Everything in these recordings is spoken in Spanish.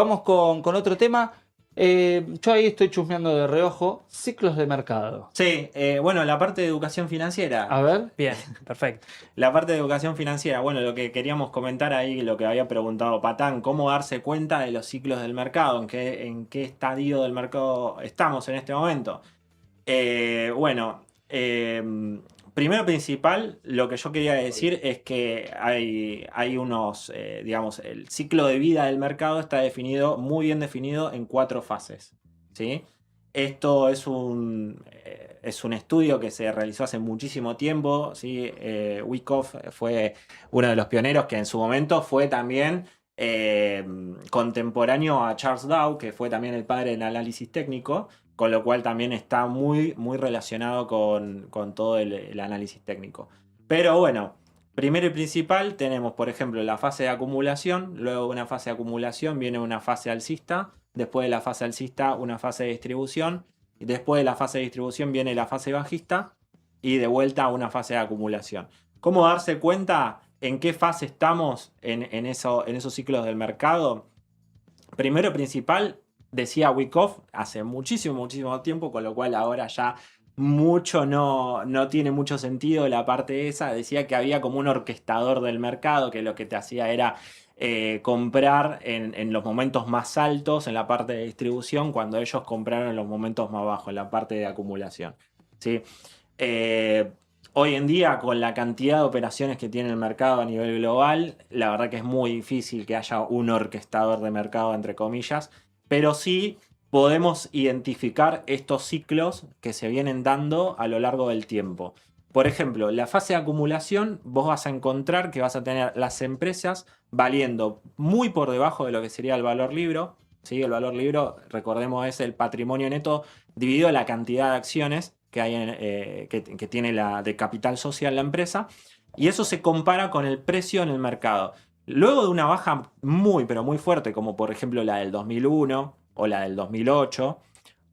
Vamos con otro tema. Yo ahí estoy chusmeando de reojo ciclos de mercado. Sí, bueno, la parte de educación A financiera. ver. Bien, perfecto. La parte de educación financiera, bueno, lo que queríamos comentar ahí, lo que había preguntado Patán, cómo darse cuenta de los ciclos del mercado, en qué estadio del mercado estamos en este momento. Bueno, primero principal, lo que yo quería decir es que hay unos, digamos, el ciclo de vida del mercado está definido, muy bien definido en 4 fases, ¿sí? Esto es un estudio que se realizó hace muchísimo tiempo, ¿sí? Wyckoff fue uno de los pioneros que en su momento fue también contemporáneo a Charles Dow, que fue también el padre del análisis técnico, con lo cual también está muy, muy relacionado con todo el análisis técnico. Pero bueno, primero y principal tenemos, por ejemplo, la fase de acumulación, luego de una fase de acumulación viene una fase alcista, después de la fase alcista una fase de distribución, y después de la fase de distribución viene la fase bajista y de vuelta a una fase de acumulación. ¿Cómo darse cuenta en qué fase estamos en esos ciclos del mercado? Primero principal, decía Wyckoff hace muchísimo, muchísimo tiempo, con lo cual ahora ya mucho no tiene mucho sentido la parte esa. Decía que había como un orquestador del mercado que lo que te hacía era comprar en los momentos más altos en la parte de distribución, cuando ellos compraron en los momentos más bajos, en la parte de acumulación. ¿Sí? Eh, Hoy en día, con la cantidad de operaciones que tiene el mercado a nivel global, la verdad que es muy difícil que haya un orquestador de mercado, entre comillas, pero sí podemos identificar estos ciclos que se vienen dando a lo largo del tiempo. Por ejemplo, la fase de acumulación, vos vas a encontrar que vas a tener las empresas valiendo muy por debajo de lo que sería el valor libro. ¿Sí? El valor libro, recordemos, es el patrimonio neto dividido en la cantidad de acciones que hay que tiene de capital social la empresa, y eso se compara con el precio en el mercado. Luego de una baja muy, pero muy fuerte, como por ejemplo la del 2001 o la del 2008,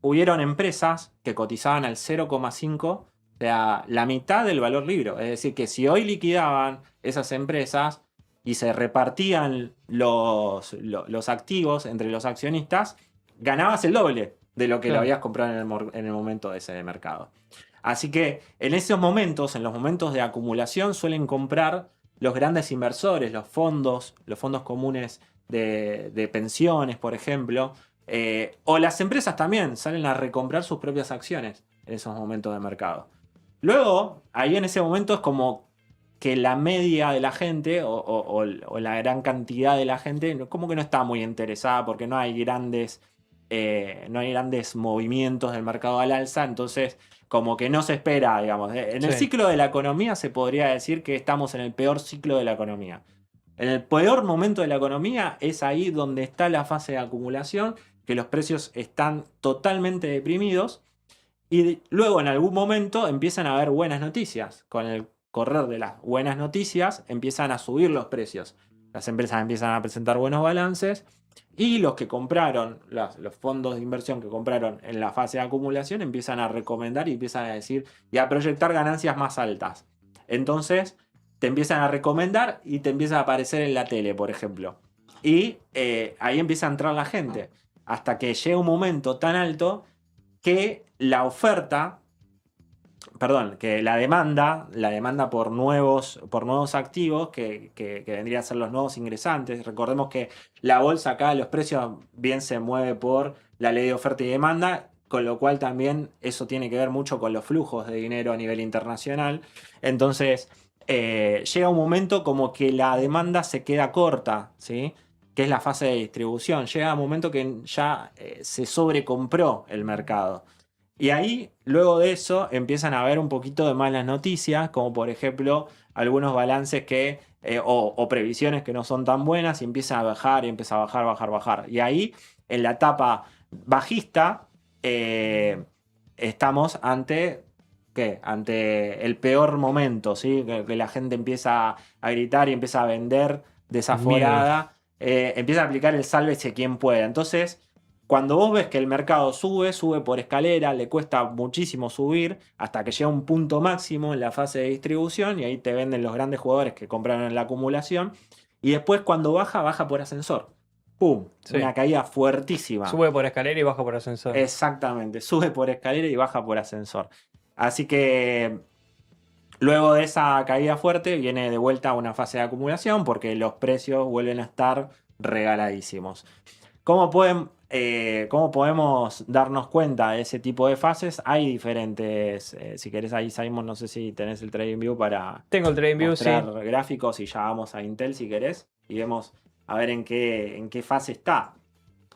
hubieron empresas que cotizaban al 0,5, o sea, la mitad del valor libro. Es decir, que si hoy liquidaban esas empresas y se repartían los activos entre los accionistas, ganabas el doble de lo que lo Claro. habías comprado en el momento ese de mercado. Así que en esos momentos, en los momentos de acumulación, suelen comprar los grandes inversores, los fondos comunes de pensiones, por ejemplo, o las empresas también salen a recomprar sus propias acciones en esos momentos de mercado. Luego, ahí en ese momento es como que la media de la gente o la gran cantidad de la gente como que no está muy interesada porque no hay grandes movimientos del mercado al alza, entonces como que no se espera, digamos. En el Sí. ciclo de la economía se podría decir que estamos en el peor ciclo de la economía. En el peor momento de la economía es ahí donde está la fase de acumulación, que los precios están totalmente deprimidos y luego en algún momento empiezan a haber buenas noticias. Con el correr de las buenas noticias empiezan a subir los precios. Las empresas empiezan a presentar buenos balances y los que compraron, los fondos de inversión que compraron en la fase de acumulación empiezan a recomendar y empiezan a decir y a proyectar ganancias más altas. Entonces te empiezan a recomendar y te empieza a aparecer en la tele, por ejemplo. Y ahí empieza a entrar la gente. Hasta que llega un momento tan alto que la oferta, perdón, que la demanda por nuevos activos, que vendrían a ser los nuevos ingresantes. Recordemos que la bolsa acá, los precios bien se mueve por la ley de oferta y demanda, con lo cual también eso tiene que ver mucho con los flujos de dinero a nivel internacional. Entonces, llega un momento como que la demanda se queda corta, ¿sí? Que es la fase de distribución. Llega un momento que ya se sobrecompró el mercado. Y ahí, luego de eso, empiezan a haber un poquito de malas noticias, como por ejemplo algunos balances o previsiones que no son tan buenas y empiezan a bajar y empieza a bajar, bajar, bajar. Y ahí, en la etapa bajista, estamos ante, ¿qué? Ante el peor momento, ¿sí? Que la gente empieza a gritar y empieza a vender El miedo. desaforada, empieza a aplicar el sálvese quien pueda. Entonces, cuando vos ves que el mercado sube por escalera, le cuesta muchísimo subir hasta que llega a un punto máximo en la fase de distribución y ahí te venden los grandes jugadores que compraron en la acumulación. Y después cuando baja, baja por ascensor. ¡pum! Sí. Una caída fuertísima. Sube por escalera y baja por ascensor. Exactamente, sube por escalera y baja por ascensor. Así que luego de esa caída fuerte viene de vuelta una fase de acumulación porque los precios vuelven a estar regaladísimos. ¿Cómo podemos darnos cuenta de ese tipo de fases? Hay diferentes, si querés ahí Simon, no sé si tenés el TradingView para Tengo el TradingView, sí. mostrar gráficos y ya vamos a Intel si querés y vemos a ver en qué fase está.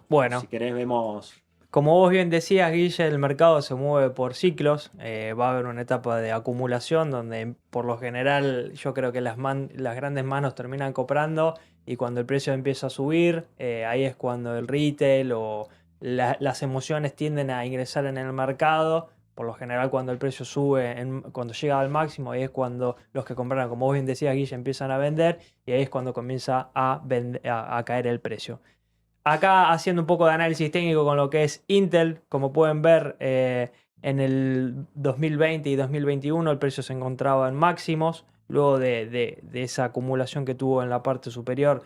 Bueno, Si querés vemos... como vos bien decías, Guille, el mercado se mueve por ciclos. Va a haber una etapa de acumulación donde por lo general yo creo que las grandes manos terminan comprando y cuando el precio empieza a subir, ahí es cuando el retail o las emociones tienden a ingresar en el mercado. Por lo general cuando el precio sube, cuando llega al máximo, ahí es cuando los que compraron, como vos bien decías, Guille, empiezan a vender y ahí es cuando comienza a caer el precio. Acá haciendo un poco de análisis técnico con lo que es Intel, como pueden ver en el 2020 y 2021 el precio se encontraba en máximos, luego de esa acumulación que tuvo en la parte superior,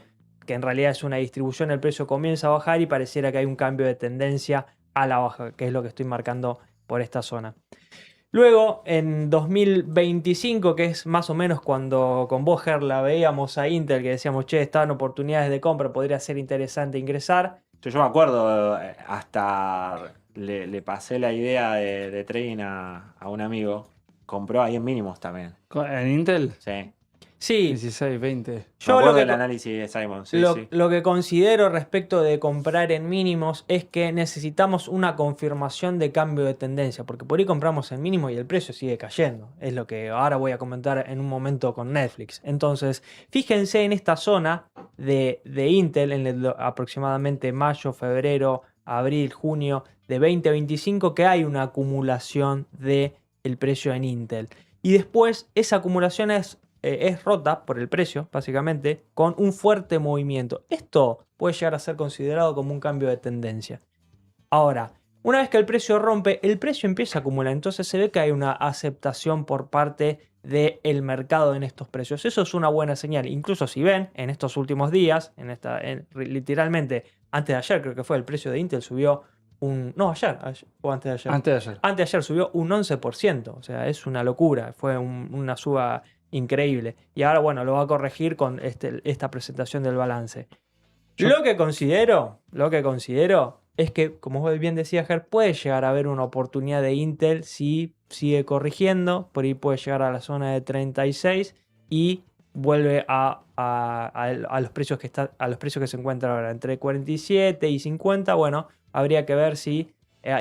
que en realidad es una distribución, el precio comienza a bajar y pareciera que hay un cambio de tendencia a la baja, que es lo que estoy marcando por esta zona. Luego, en 2025, que es más o menos cuando con vos, la veíamos a Intel, que decíamos, che, estaban oportunidades de compra, podría ser interesante ingresar. Yo me acuerdo, hasta le pasé la idea de trading a un amigo. Compró ahí en mínimos también. ¿En Intel? Sí. Sí, 16, 20. Me yo acuerdo lo que, del análisis de Simon. Sí, sí. lo que considero respecto de comprar en mínimos es que necesitamos una confirmación de cambio de tendencia, porque por ahí compramos en mínimo y el precio sigue cayendo. Es lo que ahora voy a comentar en un momento con Netflix. Entonces, fíjense en esta zona de Intel, aproximadamente mayo, febrero, abril, junio de 2025, que hay una acumulación del precio en Intel. Y después esa acumulación es rota por el precio, básicamente, con un fuerte movimiento. Esto puede llegar a ser considerado como un cambio de tendencia. Ahora, una vez que el precio rompe, el precio empieza a acumular. Entonces se ve que hay una aceptación por parte del mercado en estos precios. Eso es una buena señal. Incluso si ven, en estos últimos días, literalmente antes de ayer, creo que fue, el precio de Intel subió no, ayer o antes de ayer. Antes de ayer. Antes de ayer subió un 11%. O sea, es una locura. Fue una suba increíble. Y ahora, bueno, lo va a corregir con esta presentación del balance. Lo que considero es que, como vos bien decías, Ger, puede llegar a haber una oportunidad de Intel si sigue corrigiendo. Por ahí puede llegar a la zona de 36 y vuelve a los precios a los precios que se encuentran ahora, entre 47 y 50. Bueno, habría que ver si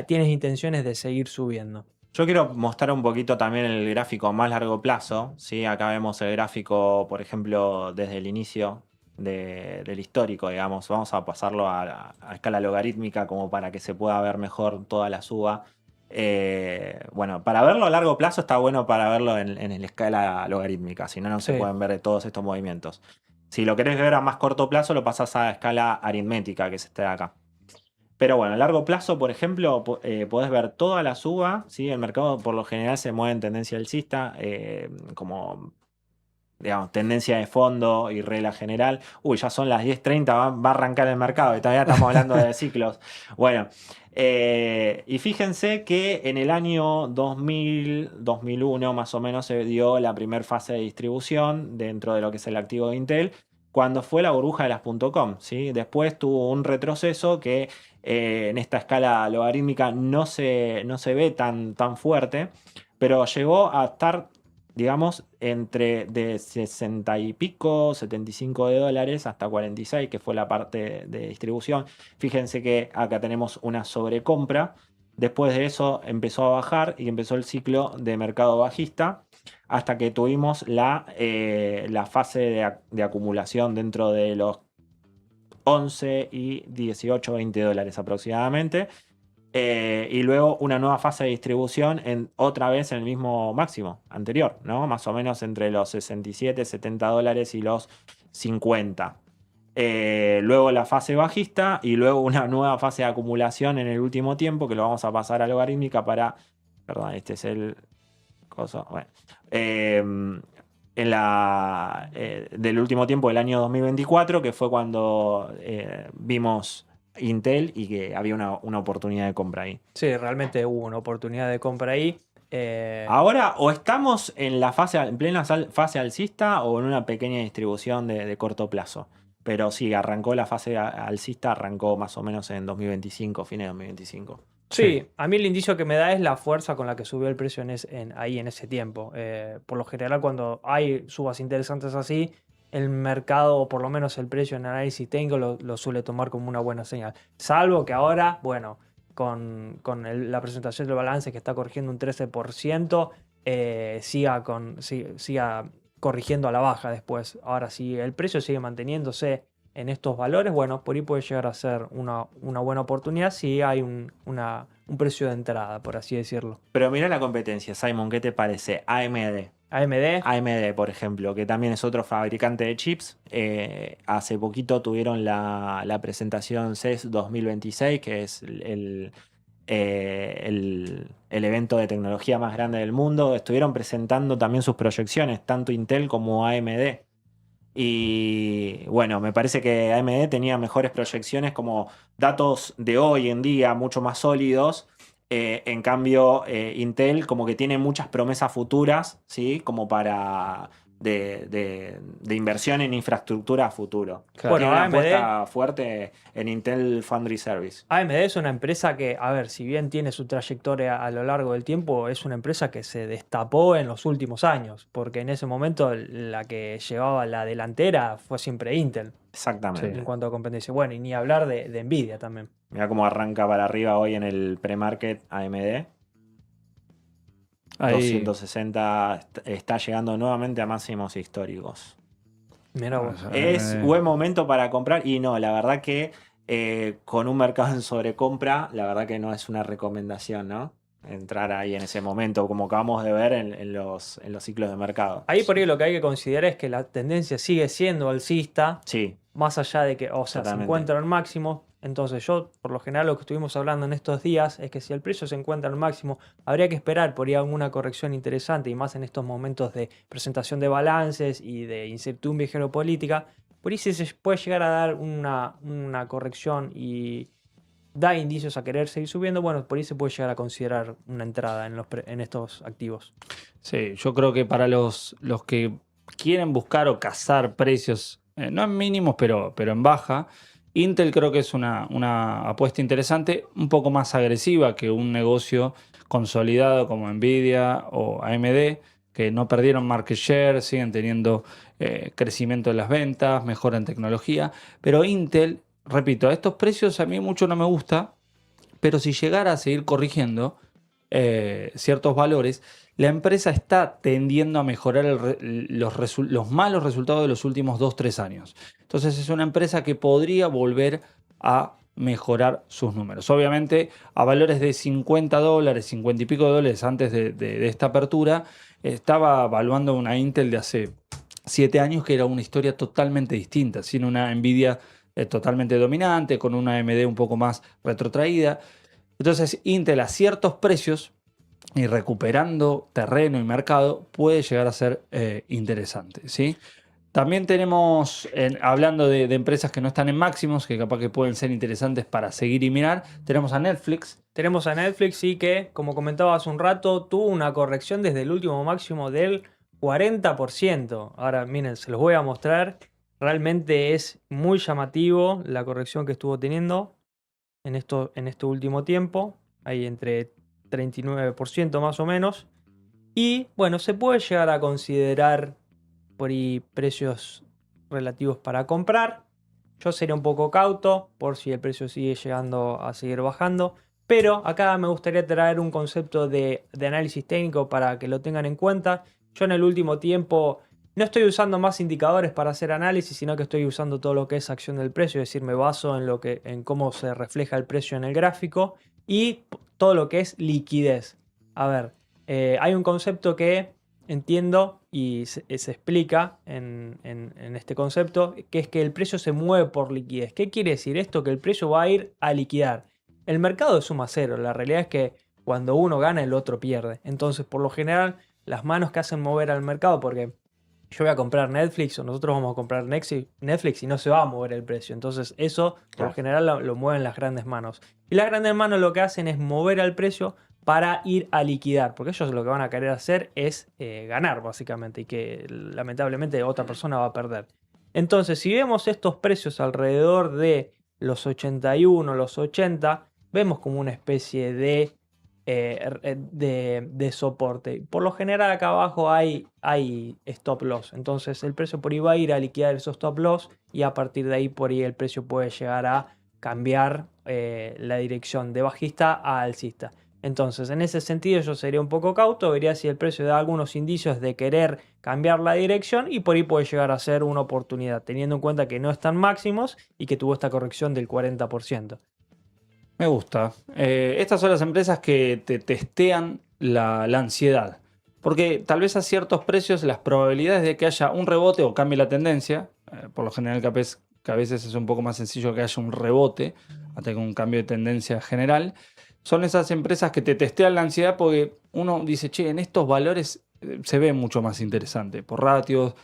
tienes intenciones de seguir subiendo. Yo quiero mostrar un poquito también el gráfico a más largo plazo. ¿Sí? Acá vemos el gráfico, por ejemplo, desde el inicio del histórico, digamos. Vamos a pasarlo a escala logarítmica como para que se pueda ver mejor toda la suba. Bueno, para verlo a largo plazo está bueno para verlo en la escala logarítmica, si no, no se pueden ver todos estos movimientos. Si lo querés ver a más corto plazo, lo pasás a escala aritmética, que es esta de acá. Pero bueno, a largo plazo, por ejemplo, podés ver toda la suba, ¿sí? El mercado por lo general se mueve en tendencia alcista, como, digamos, tendencia de fondo y regla general. Uy, ya son las 10:30, va a arrancar el mercado y todavía estamos hablando de ciclos. Bueno, y fíjense que en el año 2000, 2001 más o menos se dio la primera fase de distribución dentro de lo que es el activo de Intel, cuando fue la burbuja de las .com, ¿sí? Después tuvo un retroceso que en esta escala logarítmica no se ve tan fuerte, pero llegó a estar, digamos, entre de 60 y pico, 75 de dólares hasta 46, que fue la parte de distribución. Fíjense que acá tenemos una sobrecompra. Después de eso empezó a bajar y empezó el ciclo de mercado bajista hasta que tuvimos la fase de acumulación dentro de los 11 y 18, 20 dólares aproximadamente. Y luego una nueva fase de distribución otra vez en el mismo máximo anterior, ¿no? Más o menos entre los 67, 70 dólares y los 50. Luego la fase bajista y luego una nueva fase de acumulación en el último tiempo, que lo vamos a pasar a logarítmica para... Perdón, este es el... Bueno, del último tiempo del año 2024, que fue cuando vimos Intel y que había una oportunidad de compra ahí. Sí, realmente hubo una oportunidad de compra ahí. Ahora o estamos en plena fase alcista o en una pequeña distribución de corto plazo. Pero sí, arrancó la fase alcista, arrancó más o menos en 2025, fines de 2025. Sí, a mí el indicio que me da es la fuerza con la que subió el precio ahí en ese tiempo. Por lo general, cuando hay subas interesantes así, el mercado, o por lo menos el precio en análisis técnico, lo suele tomar como una buena señal. Salvo que ahora, bueno, con la presentación del balance que está corrigiendo un 13%, siga corrigiendo a la baja después. Ahora, si el precio sigue manteniéndose en estos valores, bueno, por ahí puede llegar a ser una buena oportunidad si hay un precio de entrada, por así decirlo. Pero mira la competencia, Simon, ¿qué te parece? AMD. AMD. AMD, por ejemplo, que también es otro fabricante de chips. Hace poquito tuvieron la presentación CES 2026, que es el evento de tecnología más grande del mundo. Estuvieron presentando también sus proyecciones, tanto Intel como AMD. Y bueno, me parece que AMD tenía mejores proyecciones como datos de hoy en día, mucho más sólidos. En cambio, Intel como que tiene muchas promesas futuras, ¿sí? Como para de inversión en infraestructura a futuro. Claro. Tiene Bueno, una AMD apuesta fuerte en Intel Foundry Service. AMD es una empresa que, a ver, si bien tiene su trayectoria a lo largo del tiempo, es una empresa que se destapó en los últimos años, porque en ese momento la que llevaba la delantera fue siempre Intel Exactamente. en cuanto a competencia. Bueno, y ni hablar de Nvidia también. Mira cómo arranca para arriba hoy en el pre-market AMD. Ahí, 260 está llegando nuevamente a máximos históricos. Mirá vos. Es buen momento para comprar y no, la verdad que con un mercado en sobrecompra, la verdad que no es una recomendación, ¿no? Entrar ahí en ese momento, como acabamos de ver en los ciclos de mercado. Ahí por ahí lo que hay que considerar es que la tendencia sigue siendo alcista, Sí, más allá de que, o sea, se Totalmente. encuentra al máximo. Entonces yo, por lo general, lo que estuvimos hablando en estos días es que si el precio se encuentra al máximo, habría que esperar por ahí alguna corrección interesante, y más en estos momentos de presentación de balances y de incertidumbre geopolítica. Por ahí sí se puede llegar a dar una corrección y da indicios a querer seguir subiendo. Bueno, por ahí se puede llegar a considerar una entrada en estos activos. sí, yo creo que para los que quieren buscar o cazar precios, no en mínimos, pero en baja, Intel creo que es una apuesta interesante, un poco más agresiva que un negocio consolidado como Nvidia o AMD, que no perdieron market share, siguen teniendo crecimiento de las ventas, mejora en tecnología. Pero Intel, repito, a estos precios a mí mucho no me gusta, pero si llegara a seguir corrigiendo ciertos valores, la empresa está tendiendo a mejorar los malos resultados de los últimos 2-3 años. Entonces es una empresa que podría volver a mejorar sus números. Obviamente a valores de $50, 50 y pico de dólares antes de esta apertura, estaba evaluando una Intel de hace 7 años que era una historia totalmente distinta, sin una Nvidia totalmente dominante, con una AMD un poco más retrotraída. Entonces Intel a ciertos precios y recuperando terreno y mercado puede llegar a ser interesante, ¿sí? También tenemos, hablando de empresas que no están en máximos, que capaz que pueden ser interesantes para seguir y mirar, tenemos a Netflix. Tenemos a Netflix, sí, que, como comentaba hace un rato, tuvo una corrección desde el último máximo del 40%. Ahora, miren, se los voy a mostrar. Realmente es muy llamativo la corrección que estuvo teniendo en este último tiempo. Hay entre 39% más o menos. Y bueno, se puede llegar a considerar por ahí precios relativos para comprar. Yo sería un poco cauto por si el precio sigue llegando a seguir bajando. Pero acá me gustaría traer un concepto de análisis técnico para que lo tengan en cuenta. Yo en el último tiempo no estoy usando más indicadores para hacer análisis, sino que estoy usando todo lo que es acción del precio, es decir, me baso en cómo se refleja el precio en el gráfico y todo lo que es liquidez. A ver, hay un concepto que entiendo y se explica en este concepto, que es que el precio se mueve por liquidez. ¿Qué quiere decir esto? Que el precio va a ir a liquidar. El mercado es suma cero, la realidad es que cuando uno gana el otro pierde. Entonces, por lo general, las manos que hacen mover al mercado, porque yo voy a comprar Netflix o nosotros vamos a comprar Netflix y no se va a mover el precio. Entonces eso por Claro. lo general lo mueven las grandes manos. Y las grandes manos lo que hacen es mover al precio para ir a liquidar, porque ellos lo que van a querer hacer es ganar básicamente y que lamentablemente otra persona va a perder. Entonces si vemos estos precios alrededor de los 81, los 80, vemos como una especie de soporte. Por lo general acá abajo hay stop loss, entonces el precio por ahí va a ir a liquidar esos stop loss y a partir de ahí por ahí el precio puede llegar a cambiar la dirección de bajista a alcista. Entonces en ese sentido yo sería un poco cauto, vería si el precio da algunos indicios de querer cambiar la dirección y por ahí puede llegar a ser una oportunidad, teniendo en cuenta que no están máximos y que tuvo esta corrección del 40%. Me gusta. Estas son las empresas que te testean la ansiedad. Porque tal vez a ciertos precios las probabilidades de que haya un rebote o cambie la tendencia, por lo general que a veces es un poco más sencillo que haya un rebote, hasta que un cambio de tendencia general, son esas empresas que te testean la ansiedad porque uno dice, che, en estos valores se ve mucho más interesante, por ratios,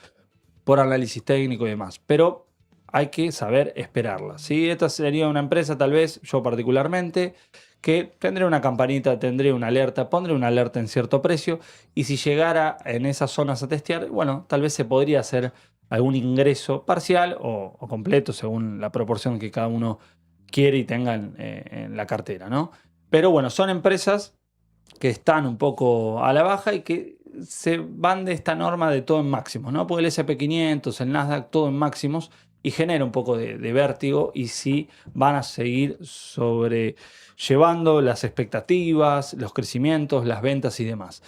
por análisis técnico y demás. Pero hay que saber esperarla, ¿sí? Esta sería una empresa, tal vez, yo particularmente, que tendré una campanita, tendré una alerta, pondré una alerta en cierto precio y si llegara en esas zonas a testear, bueno, tal vez se podría hacer algún ingreso parcial o completo según la proporción que cada uno quiere y tenga en la cartera, ¿no? Pero bueno, son empresas que están un poco a la baja y que se van de esta norma de todo en máximos, ¿no? Porque el S&P 500, el Nasdaq, todo en máximos y genera un poco de vértigo y sí van a seguir sobrellevando las expectativas, los crecimientos, las ventas y demás.